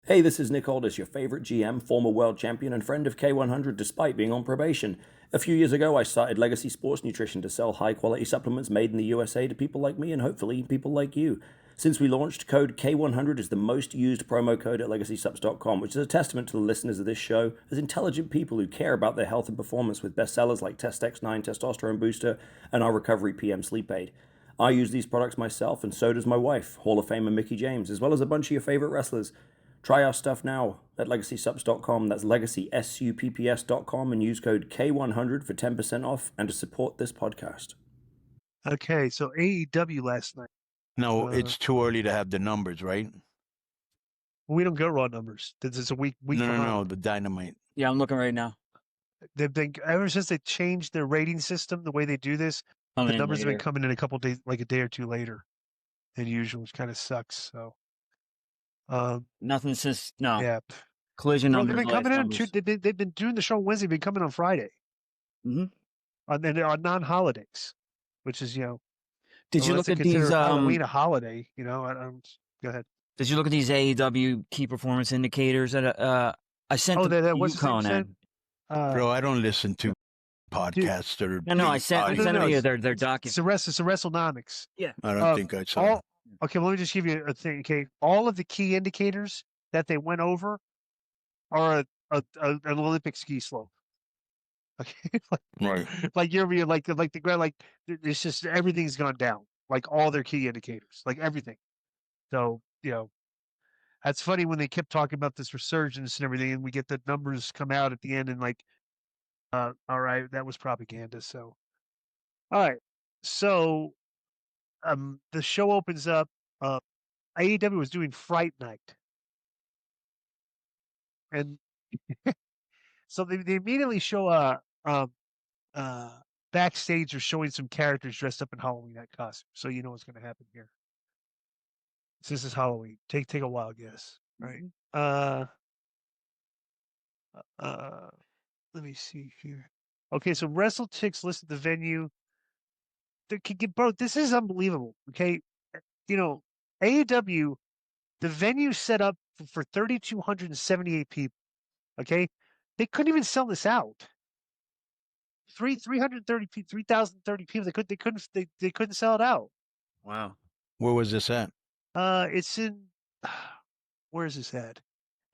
Hey, this is Nick Aldis, your favorite GM, former world champion, and friend of K100 despite being on probation. A few years ago, I started Legacy Sports Nutrition to sell high quality supplements made in the USA to people like me and hopefully people like you. Since we launched, code K100 is the most used promo code at LegacySubs.com, which is a testament to the listeners of this show as intelligent people who care about their health and performance with bestsellers like Test X9 Testosterone Booster and our Recovery PM Sleep Aid. I use these products myself, and so does my wife, Hall of Famer Mickie James, as well as a bunch of your favorite wrestlers. Try our stuff now at LegacySubs.com. That's LegacySupps.com and use code K100 for 10% off and to support this podcast. Okay, so AEW last night. No, it's too early to have the numbers, right? We don't get raw numbers. This is a week No, the Dynamite. Yeah, I'm looking right now. They've been ever since they changed their rating system, the way they do this. The numbers have been coming in a couple days, like a day or two later than usual, which kind of sucks. So, nothing since yeah, collision Bro, numbers. they've been coming in. They've been doing the show on Wednesday. Been coming on Friday. Mm-hmm. On non-holidays, which is Did you look at these Halloween a holiday? Go ahead. Did you look at these AEW key performance indicators that I sent? What's the Konnan. Bro, I don't listen to podcasts or. No, I sent you their documents. It's a WrestleNomics. Yeah, I don't think I saw. Okay, well, let me just give you a thing. Okay, all of the key indicators that they went over are an Olympic ski slope. Okay, Right. Like the ground, like it's just everything's gone down. Like all their key indicators, like everything. So that's funny when they kept talking about this resurgence and everything, and we get the numbers come out at the end and like, all right, that was propaganda. So, all right, so the show opens up. AEW was doing Fright Night, and so they immediately show backstage. They're showing some characters dressed up in Halloween costumes, so you know what's going to happen here. So this is Halloween. Take a wild guess, right? Let me see here. Okay, so WrestleTix listed the venue. Bro, this is unbelievable. Okay, AEW, the venue set up for 3,278 people. Okay, they couldn't even sell this out. 330 people, 3,030 people. They couldn't sell it out. Wow. Where was this at? It's in where is this at?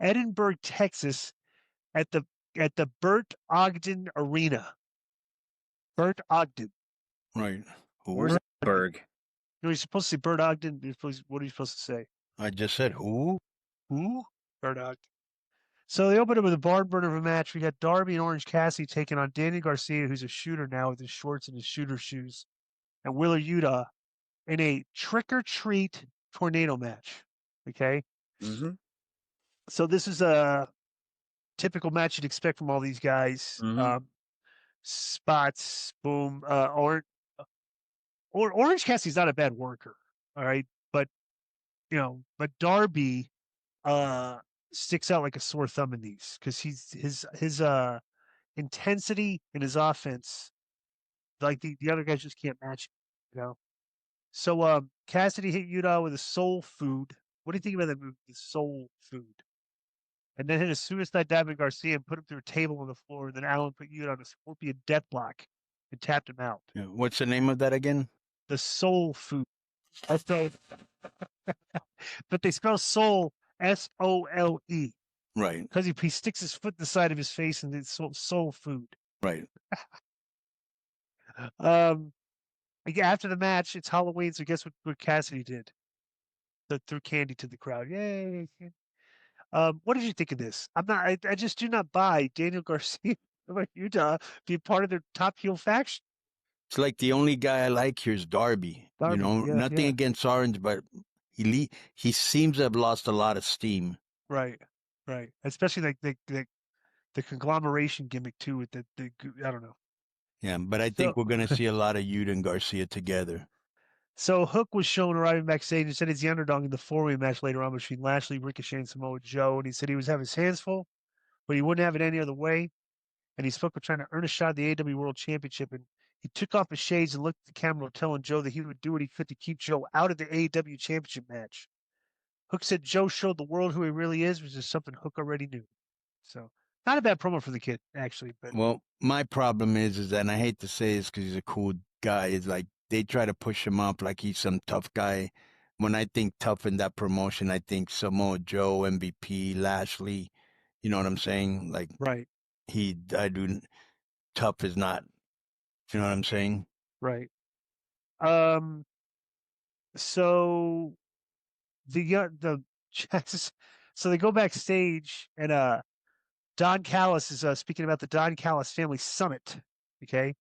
Edinburgh, Texas, at the Burt Ogden Arena. Burt Ogden. Right. Where's Berg? No, you're supposed to say Burt Ogden. What are you supposed to say? I just said who? Who? Burt Ogden. So they opened up with a barn burner of a match. We got Darby and Orange Cassidy taking on Daniel Garcia, who's a shooter now with his shorts and his shooter shoes, and Wheeler Yuta in a trick-or-treat tornado match. Okay? Mm-hmm. So this is a typical match you'd expect from all these guys. Mm-hmm. Spots, boom. Orange Cassidy's not a bad worker, all right? But Darby sticks out like a sore thumb in these because his intensity in his offense, like the other guys just can't match it, So Cassidy hit Yuta with a soul food. What do you think about that move, the soul food? And then hit a suicide dive at Garcia and put him through a table on the floor. And then Allen put Yuta on a scorpion death block and tapped him out. Yeah. What's the name of that again? The soul food. But they spell soul SOLE. Right. Because he sticks his foot in the side of his face and it's soul food. Right. After the match, it's Halloween, so guess what Cassidy did? Threw candy to the crowd. Yay! What did you think of this? I just do not buy Daniel Garcia or Yuta being part of their top heel faction. It's like the only guy I like here is Darby. Nothing against Orange, but he seems to have lost a lot of steam. Right. Especially like the conglomeration gimmick too with the I don't know. Yeah, but I think we're going to see a lot of Yuta and Garcia together. So Hook was shown arriving backstage and said he's the underdog in the four-way match later on between Lashley, Ricochet, and Samoa Joe. And he said he was having his hands full, but he wouldn't have it any other way. And he spoke of trying to earn a shot at the AEW World Championship. And he took off his shades and looked at the camera, telling Joe that he would do what he could to keep Joe out of the AEW Championship match. Hook said Joe showed the world who he really is, which is something Hook already knew. So not a bad promo for the kid, actually. But well, my problem is that, and I hate to say this because he's a cool guy, is like they try to push him up like he's some tough guy. When I think tough in that promotion, I think Samoa Joe, MVP, Lashley. You know what I'm saying? Like, right, I do. Tough is not. You know what I'm saying? right. So the so they go backstage and Don Callis is speaking about the Don Callis Family Summit. Okay,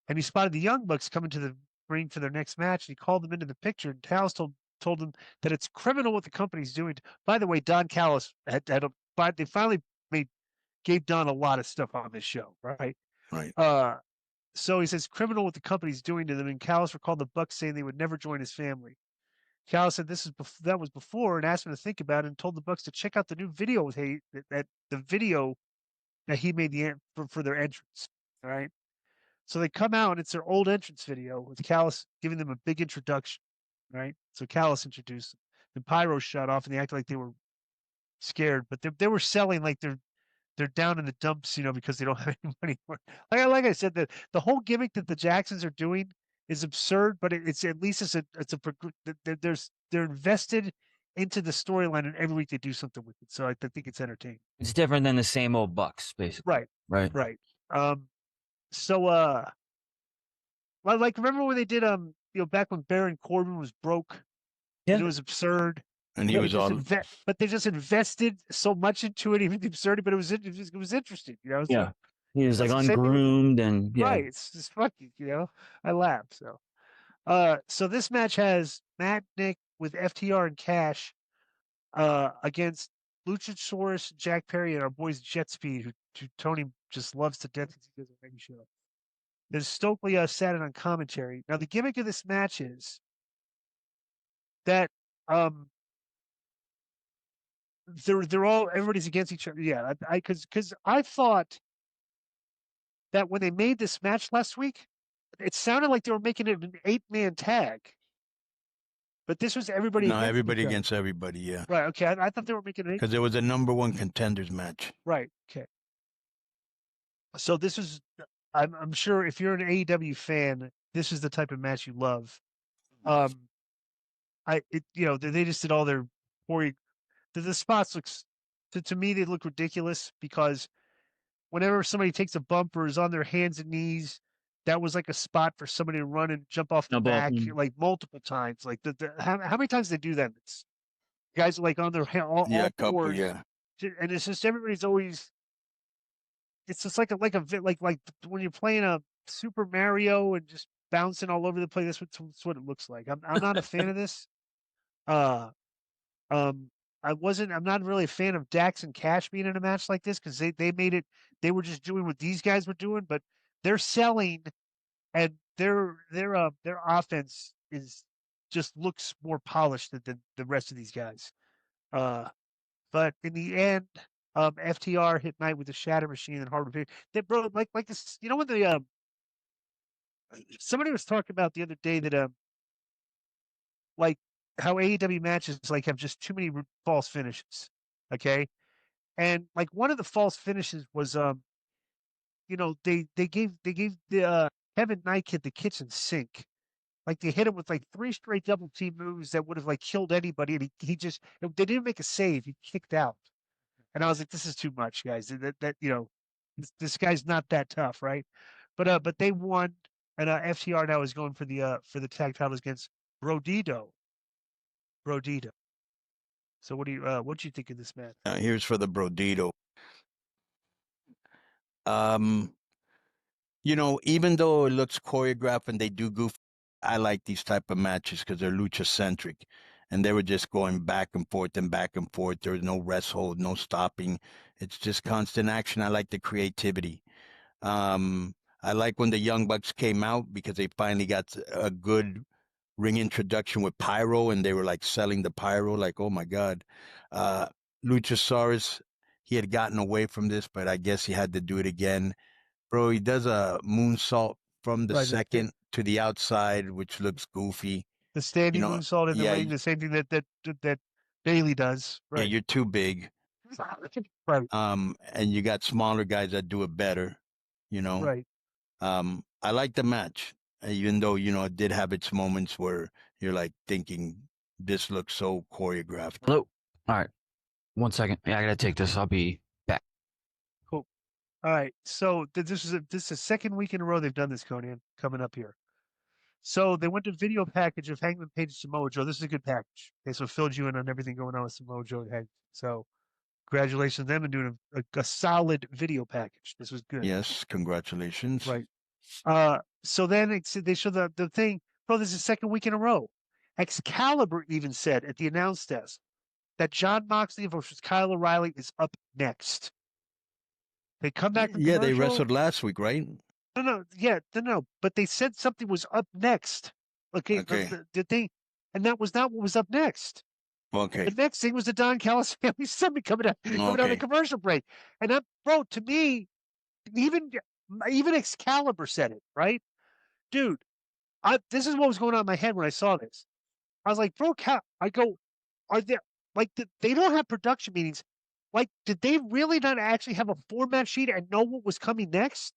and he spotted the Young Bucks coming to the ring for their next match, and he called them into the picture. And Callis told them that it's criminal what the company's doing. By the way, Don Callis they finally gave Don a lot of stuff on this show, right? Right. So he says criminal what the company's doing to them, and Callis recalled the Bucks saying they would never join his family. Callis said that was before, and asked him to think about it, and told the Bucks to check out the new video that the video that he made for their entrance. All right. So they come out, and it's their old entrance video with Callis giving them a big introduction. Right. So Callis introduced them. The pyro shut off, and they acted like they were scared, but they were selling like they're down in the dumps, because they don't have any money for it. Like I said, the whole gimmick that the Jacksons are doing is absurd, but it's at least they're invested into the storyline, and every week they do something with it. So I think it's entertaining. It's different than the same old Bucks, basically. Right. So like remember when they did back when Baron Corbin was broke? Yeah. And it was absurd. And he was all, but they just invested so much into it, even the absurdity. But it was interesting, So, yeah, he was like ungroomed and yeah. Right. It's just funny, I laugh. So this match has Matt Nick with FTR and Cash against Luchasaurus, Jack Perry, and our boys Jet Speed, who Tony just loves to death. He does a mega show. There's Stokely sat in on commentary. Now the gimmick of this match is that they're all everybody's against each other. Yeah, because I thought that when they made this match last week, it sounded like they were making it an 8-man tag. But this was everybody. No, everybody against everybody. Yeah. Right. Okay. I thought they were making it because it was a number one contenders match. Right. Okay. So this is, I'm sure if you're an AEW fan, this is the type of match you love. They just did all their the spots looks to me they look ridiculous because whenever somebody takes a bump or is on their hands and knees, that was like a spot for somebody to run and jump off the back like multiple times. Like how many times they do that? It's guys are like on their all fours, and it's just everybody's always. It's just like when you're playing a Super Mario and just bouncing all over the place. That's what it looks like. I'm not a fan of this. I'm not really a fan of Dax and Cash being in a match like this because they made it. They were just doing what these guys were doing, but they're selling, and their offense is just looks more polished than the rest of these guys. But in the end, FTR hit Knight with the Shatter Machine and Hard Repair. They bro like this. When the somebody was talking about the other day that like how AEW matches like have just too many false finishes. Okay. And like one of the false finishes was they gave the Kevin Knight hit the kitchen sink. Like they hit him with like 3 straight double team moves that would have like killed anybody, and he just they didn't make a save. He kicked out, and I was like, this is too much, guys. That this guy's not that tough, right? But they won, and FTR now is going for the tag titles against Brodito. So what do you think of this match? Here's for the Brodito. Even though it looks choreographed and they do goof, I like these type of matches because they're lucha centric, and they were just going back and forth and back and forth. There was no rest hold, no stopping. It's just constant action. I like the creativity. I like when the Young Bucks came out because they finally got a good ring introduction with pyro, and they were like selling the pyro like, oh my God. Luchasaurus, he had gotten away from this, but I guess he had to do it again. Bro, he does a moonsault from the second to the outside, which looks goofy. The standing moonsault in the ring, the same thing that Bailey does. Yeah, Right. you're too big. Right. And you got smaller guys that do it better, you know. Right. I like the match, even though, it did have its moments where you're like thinking this looks so choreographed. Hello. All right. 1 second. Yeah, I gotta take this. I'll be back. Cool. All right. So this is the second week in a row they've done this, Conan, coming up here. So they went to video package of Hangman Page and Samoa Joe. This is a good package. Okay, so filled you in on everything going on with Samoa Joe and Hangman. So congratulations to them and doing a solid video package. This was good. Yes, congratulations. Right. So then they show the thing. Bro, this is the second week in a row. Excalibur even said at the announce desk that John Moxley versus Kyle O'Reilly is up next. They come back. Yeah, they wrestled last week, right? No. But they said something was up next. Okay. The thing, and that was not what was up next. Okay. The next thing was the Don Callis Family Summit coming out the commercial break. And that, bro, to me, even Excalibur said it, right? Dude, this is what was going on in my head when I saw this. I was like, bro, are there, like, they don't have production meetings. Like, did they really not actually have a format sheet and know what was coming next?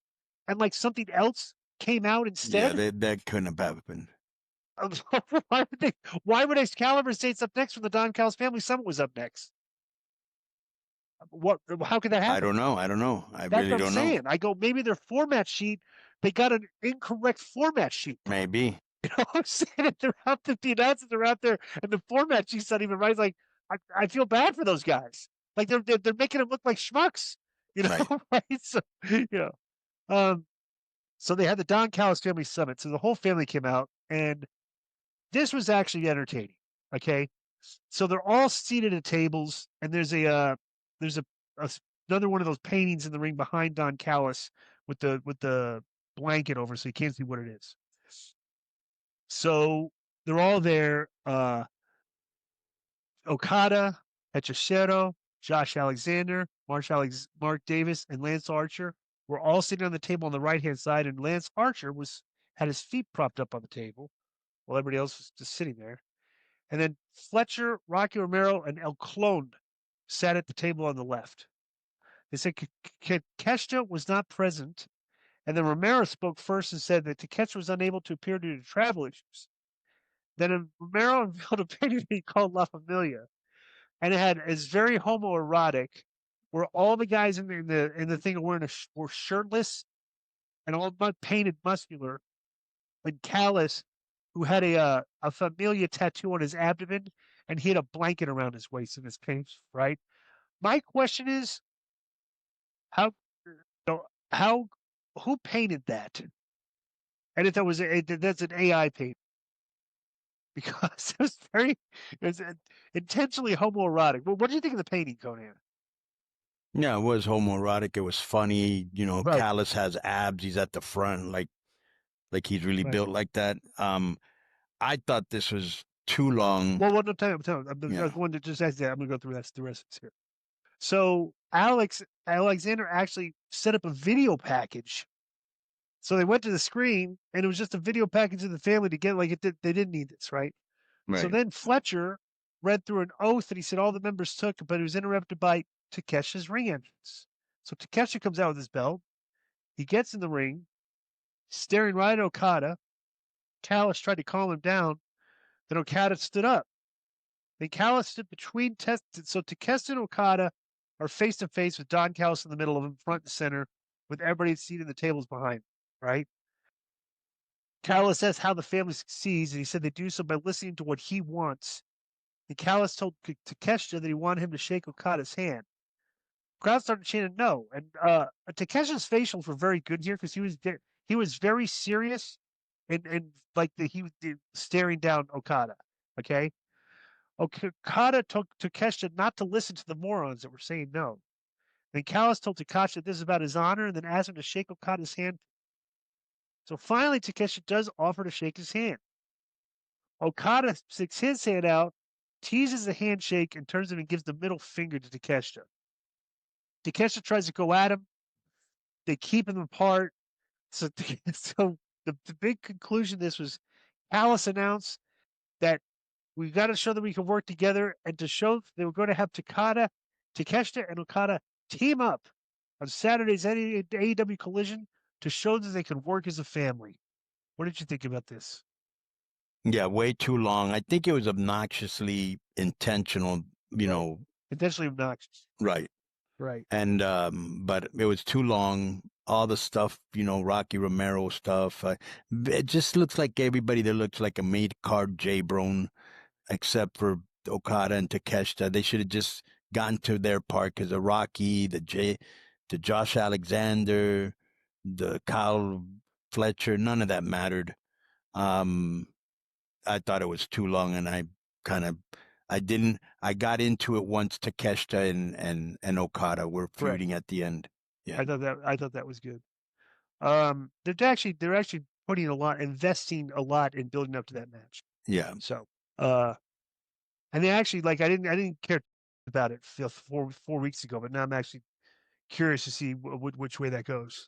And like something else came out instead? Yeah, that couldn't have happened. Why would Excalibur say it's up next when the Don Callis Family Summit was up next? How could that happen? I don't know. I That's really what don't I'm know. saying. I go, maybe their format sheet, they got an incorrect format sheet. Maybe. You know what I'm saying? They're out there, the announcers are out there, and the format sheet's not even right. It's like, I feel bad for those guys. Like they're making them look like schmucks. You know, right? So, so they had the Don Callis Family Summit. So the whole family came out, and this was actually entertaining. Okay, so they're all seated at tables, and there's another one of those paintings in the ring behind Don Callis with the blanket over, so you can't see what it is. So they're all there. Okada, Hechicero, Josh Alexander, Mark Davis, and Lance Archer were all sitting on the table on the right-hand side, and Lance Archer had his feet propped up on the table while everybody else was just sitting there. And then Fletcher, Rocky Romero, and El Clone sat at the table on the left. They said Takeshita was not present, and then Romero spoke first and said that Takeshita was unable to appear due to travel issues. Then Romero unveiled a painting he called La Familia, and it's very homoerotic, where all the guys in the thing were shirtless and all but painted muscular, and Callis, who had a Familia tattoo on his abdomen, and he had a blanket around his waist in his paint, right? My question is, who painted that? And if that's an AI paint, because it was intentionally homoerotic. But what do you think of the painting, Konnan? Yeah, it was homoerotic. It was funny. Right. Callis has abs. He's at the front, like he's really built like that. I thought this was too long. Well, no, I'm going to just ask that. I'm going to go through the rest of this here. So Alexander actually set up a video package. So they went to the screen, and it was just a video package of the family to get they didn't need this, right? So then Fletcher read through an oath that he said all the members took, but it was interrupted by Takesha's ring entrance. So Takesha comes out with his belt. He gets in the ring, staring right at Okada. Callis tried to calm him down. Then Okada stood up. Then Callis stood between so Takeshita and Okada are face to face with Don Callis in the middle of them, front and center, with everybody seated in the tables behind, right? Callis says how the family succeeds, and he said they do so by listening to what he wants. And Callis told Takeshita that he wanted him to shake Okada's hand. The crowd started chanting no, and Takesha's facials were very good here because he was very serious, and he was staring down Okada. Okay. Okada told Takeshita not to listen to the morons that were saying no. Then Callis told Takeshita that this is about his honor, and then asked him to shake Okada's hand. So finally, Takeshita does offer to shake his hand. Okada sticks his hand out, teases the handshake, and turns him and gives the middle finger to Takeshita. Takeshita tries to go at him. They keep them apart. So the big conclusion of this was Callis announced that We got to show that we can work together, and to show they were going to have Takeshita, and Okada team up on Saturday's AEW Collision to show that they can work as a family. What did you think about this? Yeah, way too long. I think it was obnoxiously intentional, Intentionally obnoxious. Right. Right. And but it was too long. All the stuff, Rocky Romero stuff. It just looks like everybody that looks like a mid-card J-Bone, except for Okada and Takeshita. They should have just gotten to their part, because the Rocky, the Josh Alexander, the Kyle Fletcher, none of that mattered. I thought it was too long, and I got into it once Takeshita and Okada were feuding at the end. Yeah. I thought that was good. They're actually investing a lot in building up to that match. Yeah. So, and they actually, I didn't care about it 4 weeks ago, but now I'm actually curious to see which way that goes.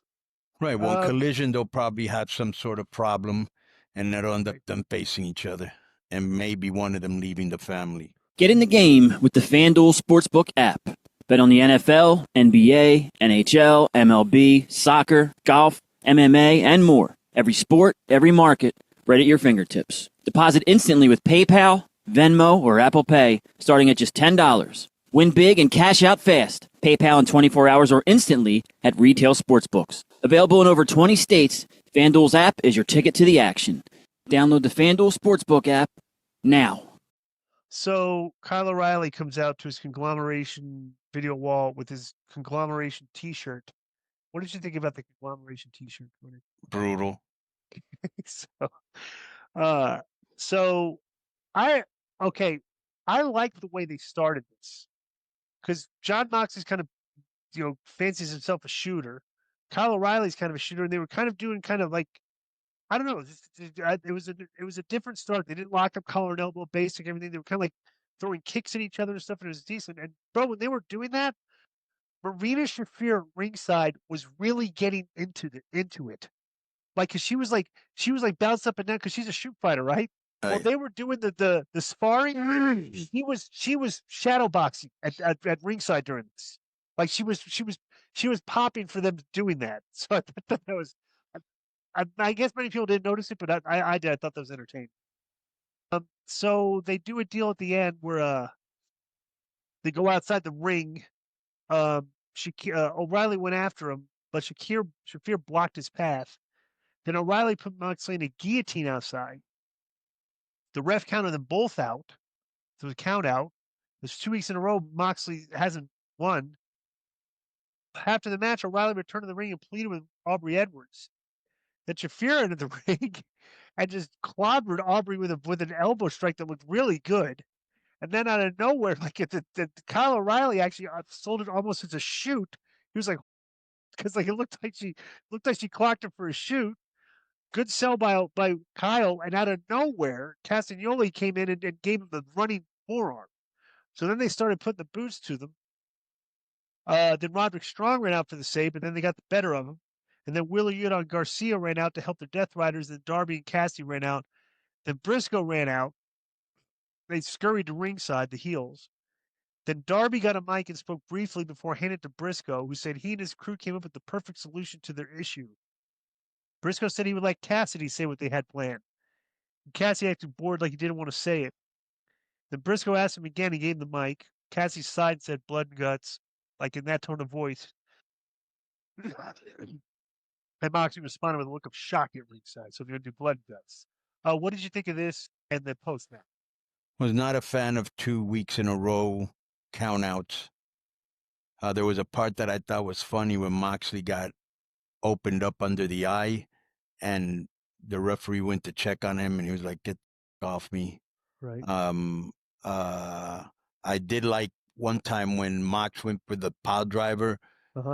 Right. Well, Collision, they'll probably have some sort of problem, and that'll end up them facing each other, and maybe one of them leaving the family. Get in the game with the FanDuel Sportsbook app. Bet on the NFL, NBA, NHL, MLB, soccer, golf, MMA, and more. Every sport, every market, right at your fingertips. Deposit instantly with PayPal, Venmo, or Apple Pay, starting at just $10. Win big and cash out fast. PayPal in 24 hours or instantly at retail sportsbooks. Available in over 20 states, FanDuel's app is your ticket to the action. Download the FanDuel Sportsbook app now. So Kyle O'Reilly comes out to his conglomeration video wall with his conglomeration T-shirt. What did you think about the conglomeration T-shirt? Brutal. I like the way they started this, because John Moxley's kind of, fancies himself a shooter. Kyle O'Reilly's kind of a shooter, and they were kind of doing I don't know. It was a different start. They didn't lock up collar and elbow, basic everything. They were kind of throwing kicks at each other and stuff, and it was decent. And bro, when they were doing that, Marina Shafir ringside was really getting into it. Cause she was bounced up and down because she's a shoot fighter, right? Well, they were doing the sparring. She was shadow boxing at ringside during this. She was popping for them doing that. So I thought that was. I guess many people didn't notice it, but I did. I thought that was entertaining. So they do a deal at the end where they go outside the ring. O'Reilly went after him, but Shafir blocked his path. Then O'Reilly put Moxley in a guillotine outside. The ref counted them both out. So it was a count out. There's 2 weeks in a row Moxley hasn't won. After the match, O'Reilly returned to the ring and pleaded with Aubrey Edwards. Then Shafir entered the ring and just clobbered Aubrey with an elbow strike that looked really good. And then out of nowhere, Kyle O'Reilly actually sold it almost as a shoot. He was because it looked like she clocked him for a shoot. Good sell by Kyle, and out of nowhere, Castagnoli came in and gave him the running forearm. So then they started putting the boots to them. Then Roderick Strong ran out for the save, but then they got the better of him. And then Wheeler Yuta and Garcia ran out to help the Death Riders. Then Darby and Cassie ran out. Then Briscoe ran out. They scurried to ringside, the heels. Then Darby got a mic and spoke briefly before handing it to Briscoe, who said he and his crew came up with the perfect solution to their issue. Briscoe said he would let Cassidy say what they had planned. And Cassidy acted bored like he didn't want to say it. Then Briscoe asked him again. He gave him the mic. Cassidy sighed and said blood and guts, in that tone of voice. And Moxley responded with a look of shock at ringside. So they're going to do blood and guts. What did you think of this and the post match? Was not a fan of 2 weeks in a row countouts. There was a part that I thought was funny when Moxley got opened up under the eye, and the referee went to check on him, and he was like, "Get off me." Right. I did like one time when Mox went for the pile driver,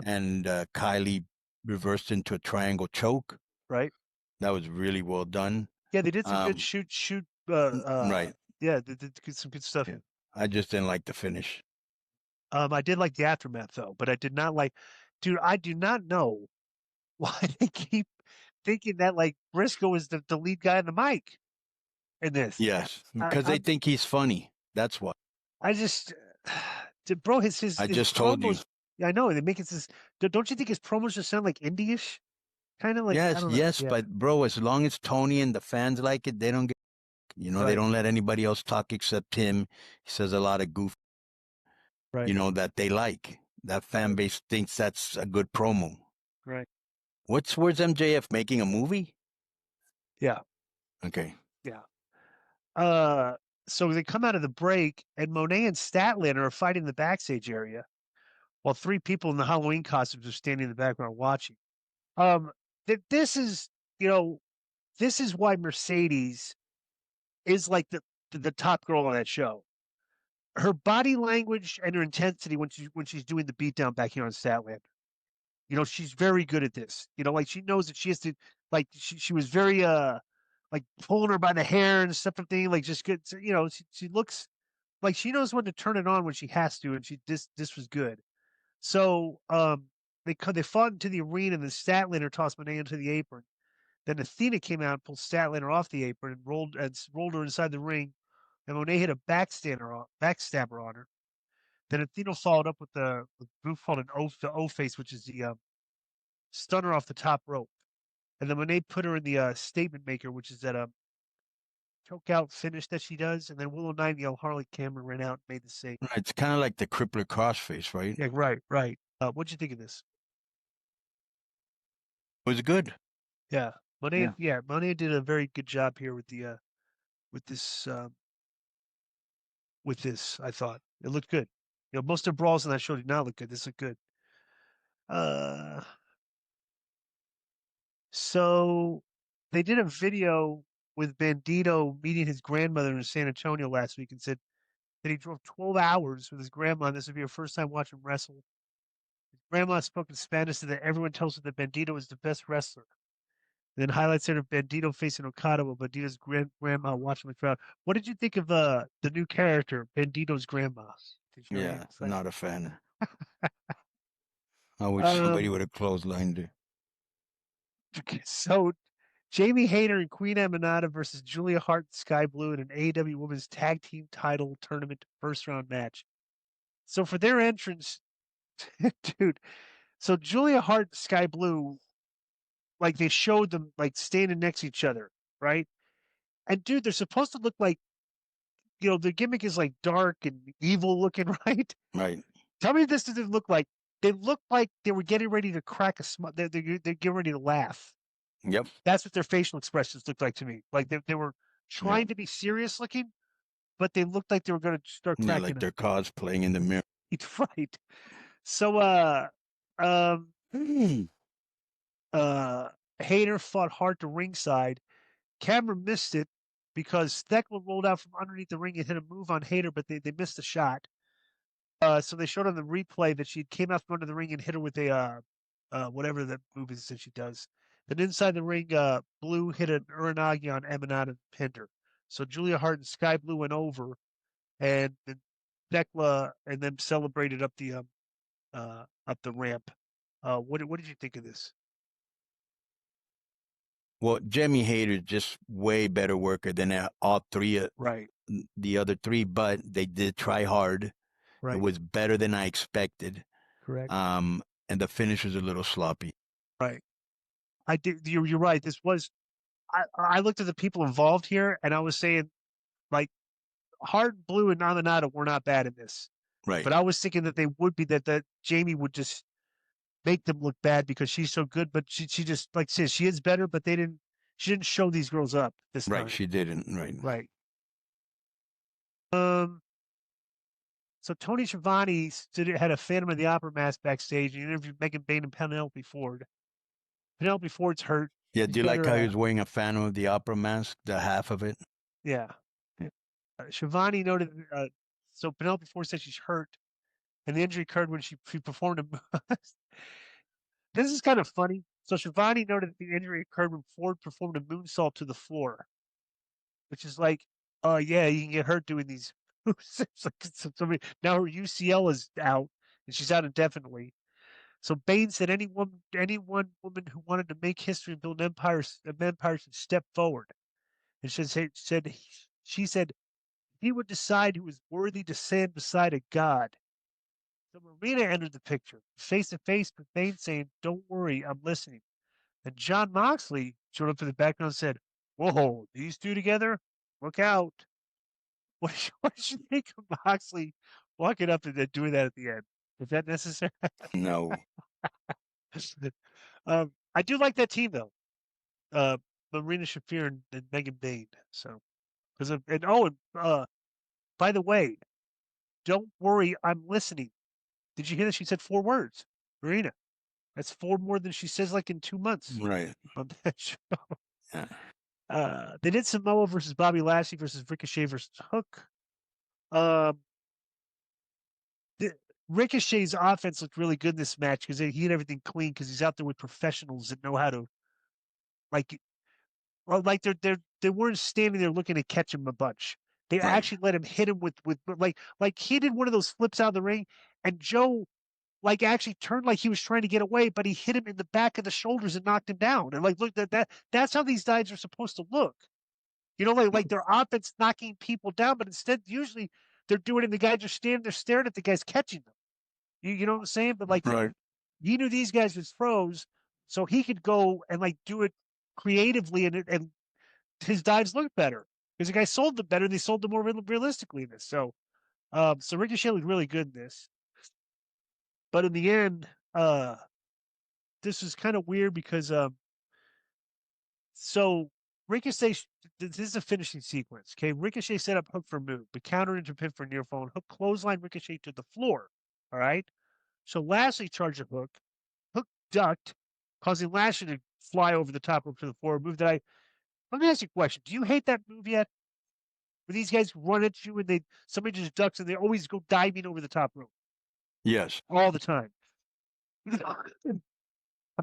and Kylie reversed into a triangle choke. Right. That was really well done. Yeah, they did some good shoot. Right. Yeah, they did some good stuff. Yeah. I just didn't like the finish. I did like the aftermath though, but I did not like. Dude, I do not know why they keep thinking that Briscoe is the lead guy on the mic. in this. Yes, because they think he's funny. That's what. I just, bro, his I just told you. promos. Yeah, I know they make it. Don't you think his promos just sound like indie-ish? Kind of like I Yes, don't know. yes, Yeah. but bro, as long as Tony and the fans like it, they don't get. They Right. don't let anybody else talk except him. He says a lot of goof. Right. That they like. That fan base thinks that's a good promo. Right. Where's MJF making a movie? Yeah. Okay. Yeah. So they come out of the break, and Monet and Statlander are fighting in the backstage area, while three people in the Halloween costumes are standing in the background watching. This is this is why Mercedes is like the top girl on that show. Her body language and her intensity when she's doing the beatdown back here on Statlander. She's very good at this. Like she knows that she has to, like she was very like pulling her by the hair and stuff and thing, like just good. So, she looks like she knows when to turn it on when she has to, and this was good. So they fought into the arena, and then Statlander tossed Monet into the apron. Then Athena came out and pulled Statlander off the apron and rolled her inside the ring, and Monet hit a backstabber on her. Then Athena followed up with the move called the O face, which is the stunner off the top rope. And then Monet put her in the statement maker, which is that choke out finish that she does. And then Willow Nightingale, Harley Cameron ran out and made the save. Right, it's kind of like the crippler crossface, right? Yeah, right. What'd you think of this? It was good. Yeah, Monet did a very good job here with the with this. I thought it looked good. Most of the brawls in that show did not look good. This looked good. So they did a video with Bandito meeting his grandmother in San Antonio last week and said that he drove 12 hours with his grandma, and this would be her first time watching him wrestle. His grandma spoke in Spanish so that everyone tells her that Bandito is the best wrestler. And then highlights there of Bandito facing Okada while Bandito's grandma watching the crowd. What did you think of the new character, Bandito's grandma? Yeah, not a fan. I wish somebody would have clotheslined her. So Jamie Hayter and Queen Aminata versus Julia Hart and Sky Blue in an AEW Women's Tag Team Title Tournament first round match. So for their entrance, dude, so Julia Hart and Sky Blue, like they showed them like standing next to each other, right? And dude, they're supposed to look like, their gimmick is like dark and evil looking, right? Right. Tell me this doesn't look like. They looked like they were getting ready to crack a smile. They're getting ready to laugh. Yep. That's what their facial expressions looked like to me. Like they were trying to be serious looking, but they looked like they were going to start cracking. Yeah, like they're cosplaying in the mirror. Right. So, Hayter fought hard to ringside. Cameron missed it because Thekla rolled out from underneath the ring and hit a move on Hayter, but they missed the shot. So they showed on the replay that she came out from under the ring and hit her with a whatever that move is that she does. Then inside the ring, Blue hit an Uranagi on Emanata and pinned her. So Julia Hart and Sky Blue went over, and then Thekla and them celebrated up the ramp. What did you think of this? Well, Jamie Hayter's just way better worker than all three, Right. the other three, but they did try hard. Right. It was better than I expected. Correct. And the finish was a little sloppy. Right. I did. You're right. This was. I looked at the people involved here, and I was saying, like, Hart, Blue, and Naminata were not bad in this. Right. But I was thinking that they would be that Jamie would just make them look bad because she's so good. But she just, like I said, she is better, but she didn't show these girls up this time. Right, she didn't. Right. Right. So Tony Schiavone had a Phantom of the Opera mask backstage and interviewed Megan Bain and Penelope Ford. Penelope Ford's hurt. Yeah, do you like how he was wearing a Phantom of the Opera mask, the half of it? Yeah. Schiavone noted, so Penelope Ford said she's hurt, and the injury occurred when she performed a. This is kind of funny. So Schiavone noted that the injury occurred when Ford performed a moonsault to the floor, which is like, yeah, you can get hurt doing these moves. It's like now her UCL is out, and she's out indefinitely. So Bain said any woman who wanted to make history and build an empire should step forward. and she said he would decide who was worthy to stand beside a god. So Marina entered the picture, face to face with Bane, saying, "Don't worry, I'm listening." And John Moxley showed up in the background and said, "Whoa, these two together? Look out!" What did you think of Moxley walking up and then doing that at the end? Is that necessary? No. I do like that team though. Marina Shafir and Megan Bain. So, by the way, don't worry, I'm listening. Did you hear that? She said 4 words, Marina. That's 4 more than she says like in 2 months Right. on that show. Yeah. They did Samoa versus Bobby Lashley versus Ricochet versus Hook. Um, Ricochet's offense looked really good in this match because he had everything clean because he's out there with professionals that know how to like they weren't standing there looking to catch him a bunch. They Right. actually let him hit him with like he did one of those flips out of the ring, and Joe like actually turned like he was trying to get away, but he hit him in the back of the shoulders and knocked him down. And like look that's how these guys are supposed to look. You know, like their offense knocking people down, but instead usually they're doing it and the guys are standing there staring at the guys catching them. You know what I'm saying? But like Right. he knew these guys was pros, so he could go and like do it creatively and his dives looked better because the guy sold them better. They sold them more realistically in this. So Ricochet looked really good in this. But in the end, this was kind of weird because so Ricochet, this is a finishing sequence. Okay, Ricochet set up Hook for move, but counter into pin for near fall. Hook clothesline Ricochet to the floor. All right. So Lashley charged a Hook. Hook ducked, causing Lashley to fly over the top rope to the floor. A move that let me ask you a question. Do you hate that move yet? Where these guys run at you and somebody just ducks and they always go diving over the top rope Yes. all the time. I'm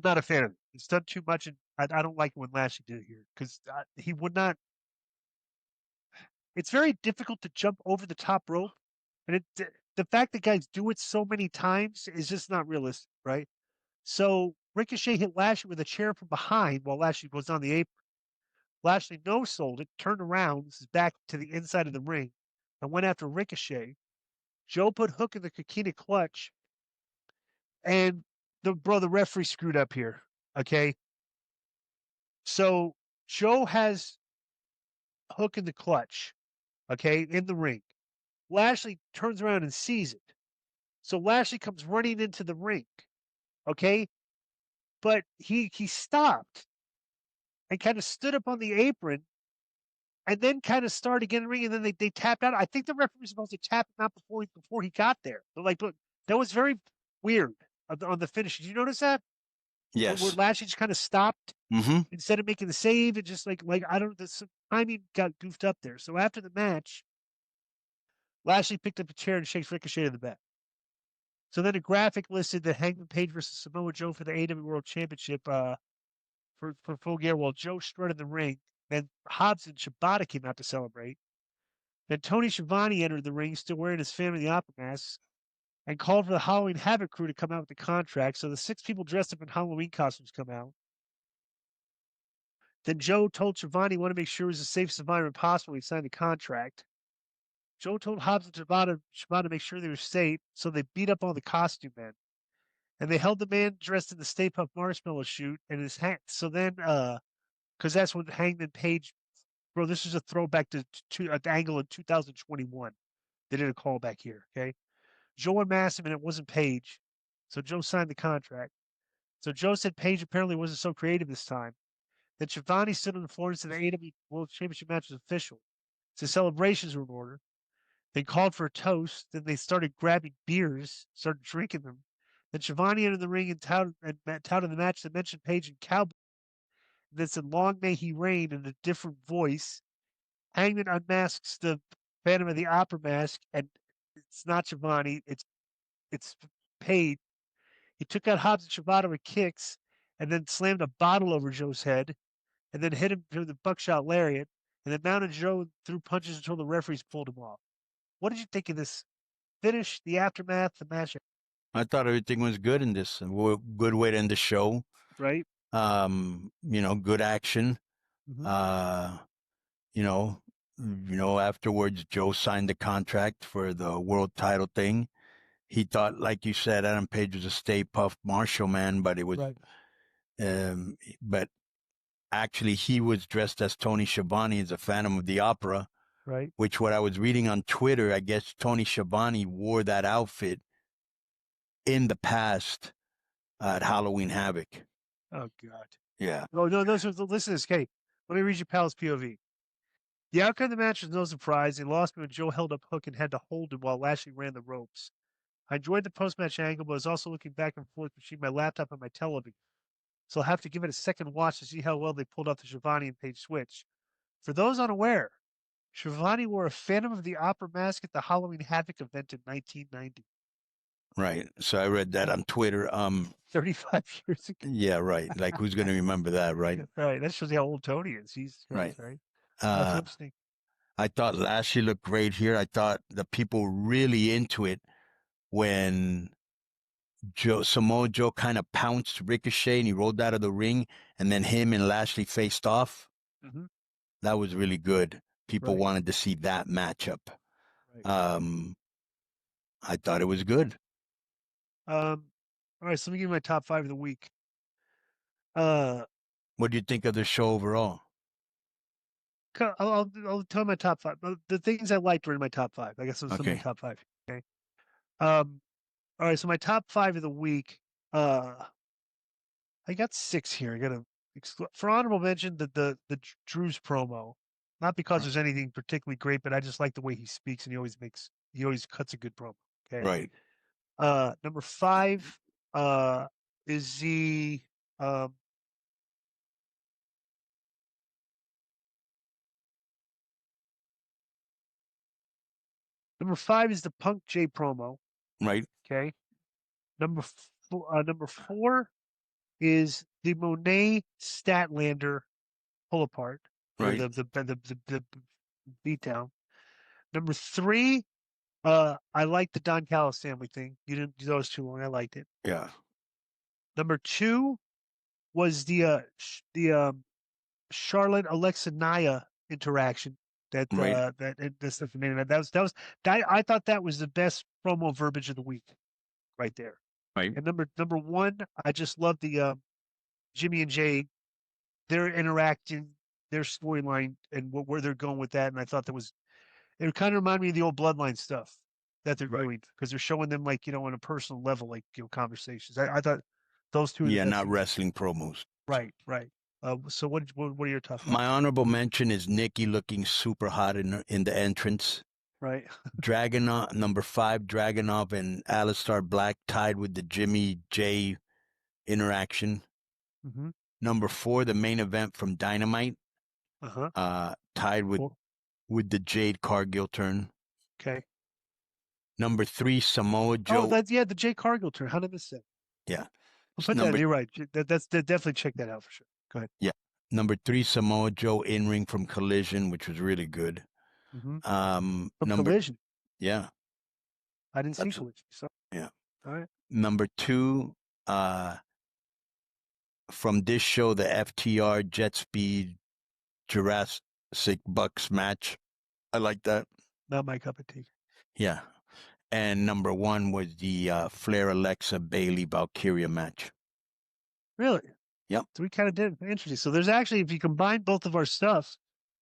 not a fan of it. It's done too much, and I don't like it when Lashley did it here because he would not. It's very difficult to jump over the top rope, and the fact that guys do it so many times is just not realistic, right? So Ricochet hit Lashley with a chair from behind while Lashley was on the apron. Lashley no-sold it, turned around, this is back to the inside of the ring, and went after Ricochet. Joe put Hook in the Coquina clutch, and the referee screwed up here. Okay, so Joe has Hook in the clutch. Okay, in the ring. Lashley turns around and sees it. So Lashley comes running into the ring. Okay, but he stopped and kind of stood up on the apron and then kind of started getting the ring, and then they tapped out. I think the referee was supposed to tap him out before he got there. But like, look, that was very weird on the finish. Did you notice that? Yes. Where Lashley just kind of stopped Mm-hmm. instead of making the save, it just like I don't. The timing got goofed up there. So after the match, Lashley picked up a chair and shakes Ricochet to the back. So then a graphic listed that Hangman Page versus Samoa Joe for the AEW World Championship for Full Gear while Joe strutted the ring. Then Hobbs and Shibata came out to celebrate. Then Tony Schiavone entered the ring, still wearing his Family of the Opera mask, and called for the Halloween Havoc crew to come out with the contract. So the 6 people dressed up in Halloween costumes come out. Then Joe told Schiavone he wanted to make sure it was the safest environment possible when he signed the contract. Joe told Hobbs and Shibata to make sure they were safe, so they beat up all the costume men. And they held the man dressed in the Stay Puft Marshmallow suit and his hat. So then, because that's when Hangman Page, bro, this is a throwback to an angle in 2021. They did a callback here, okay? Joe unmasked him, and it wasn't Page. So Joe signed the contract. So Joe said Page apparently wasn't so creative this time. Then Schiavone stood on the floor and said the AEW World Championship match was official. So celebrations were in order. They called for a toast. Then they started grabbing beers, started drinking them. Then Schiavone entered the ring and touted the match that mentioned Page and Cowboy. And then said, "Long may he reign," in a different voice. Hangman unmasks the Phantom of the Opera mask, and it's not Schiavone, it's Page. He took out Hobbs and Shibata with kicks, and then slammed a bottle over Joe's head, and then hit him through the buckshot lariat, and then mounted Joe threw punches until the referees pulled him off. What did you think of this finish, the aftermath, the match? I thought everything was good in this. Good way to end the show. Right? Good action. Mhm. you know, afterwards, Joe signed the contract for the world title thing. He thought, like you said, Adam Page was a Stay Puft Marshall man, but it was, Right. but actually he was dressed as Tony Schiavone as a Phantom of the Opera, Right. which what I was reading on Twitter, I guess Tony Schiavone wore that outfit in the past at Halloween Havoc. Oh God. Yeah. Oh no, listen to this. Okay, let me read you Pal's POV. The outcome of the match was no surprise. He lost me when Joe held up Hook and had to hold him while Lashley ran the ropes. I enjoyed the post-match angle, but was also looking back and forth between my laptop and my television. So I'll have to give it a second watch to see how well they pulled off the Schiavone and Page switch. For those unaware, Schiavone wore a Phantom of the Opera mask at the Halloween Havoc event in 1990. Right. So I read that on Twitter. 35 years ago. Yeah, right. Like, who's going to remember that, right? Right. That shows you how old Tony is. He's Right. right. That's interesting. I thought Lashley looked great here. I thought the people were really into it when Samoa Joe kind of pounced Ricochet and he rolled out of the ring, and then him and Lashley faced off. Mm-hmm. That was really good. People Right. wanted to see that matchup. Right. I thought it was good. All right, so let me give you my top 5 of the week. What do you think of the show overall? I'll tell you my top 5. The things I liked were in my top 5. I guess those are my Okay. top 5. Okay. All right, so my top 5 of the week. I got 6 here. I got to for honorable mention the Drew's promo. Not because there's anything particularly great, but I just like the way he speaks, and he always cuts a good promo. Okay. Right. Number 5 is the number 5 is the Punk J promo. Right. Okay. Number 4 is the Monet Statlander pull apart, or Right. the beatdown. Number 3, I like the Don Callis family thing. You didn't do those too long. I liked it. Yeah. Number 2 was the Charlotte Alexa Nia interaction. That's the name. I thought that was the best promo verbiage of the week, right there. Right. And number 1, I just love the Jimmy and Jay. They're interacting, their storyline, and where they're going with that. And I thought it kind of reminded me of the old Bloodline stuff that they're doing, because they're showing them, like, on a personal level, like, conversations. I thought those two. Yeah, not wrestling promos. Right. So what are your top 5? My honorable mention is Nikki looking super hot in the entrance. Right. Dragunov, number 5, Dragunov and Aleister Black tied with the Jimmy J interaction. Mm-hmm. Number 4, the main event from Dynamite, tied with the Jade Cargill turn. Okay. Number 3, Samoa Joe. Oh, the Jay Cargill turn. How did I miss that? Yeah. We'll put that. You're right. That's definitely check that out for sure. Go ahead. Yeah. Number 3, Samoa Joe in ring from Collision, which was really good. Mm-hmm. From Collision. Yeah. I didn't see Collision. So. Yeah. All right. Number 2, from this show, the FTR Jet Speed Jurassic Bucks match. I like that. Not my cup of tea. Yeah. And number 1 was the Flair Alexa Bailey Valkyria match. Really? Yep. So we kind of did. Interesting. So there's actually, if you combine both of our stuff,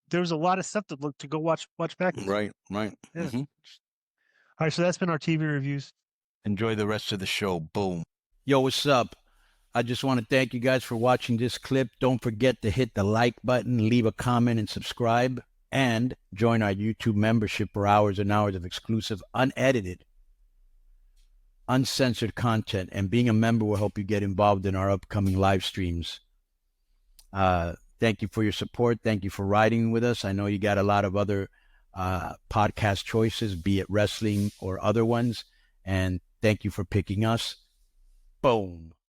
there's a lot of stuff to go watch back. Right. Yeah. Mm-hmm. All right. So that's been our TV reviews. Enjoy the rest of the show. Boom. Yo, what's up? I just want to thank you guys for watching this clip. Don't forget to hit the like button, leave a comment, and subscribe. And join our YouTube membership for hours and hours of exclusive, unedited, uncensored content. And being a member will help you get involved in our upcoming live streams. Thank you for your support. Thank you for riding with us. I know you got a lot of other podcast choices, be it wrestling or other ones. And thank you for picking us. Boom.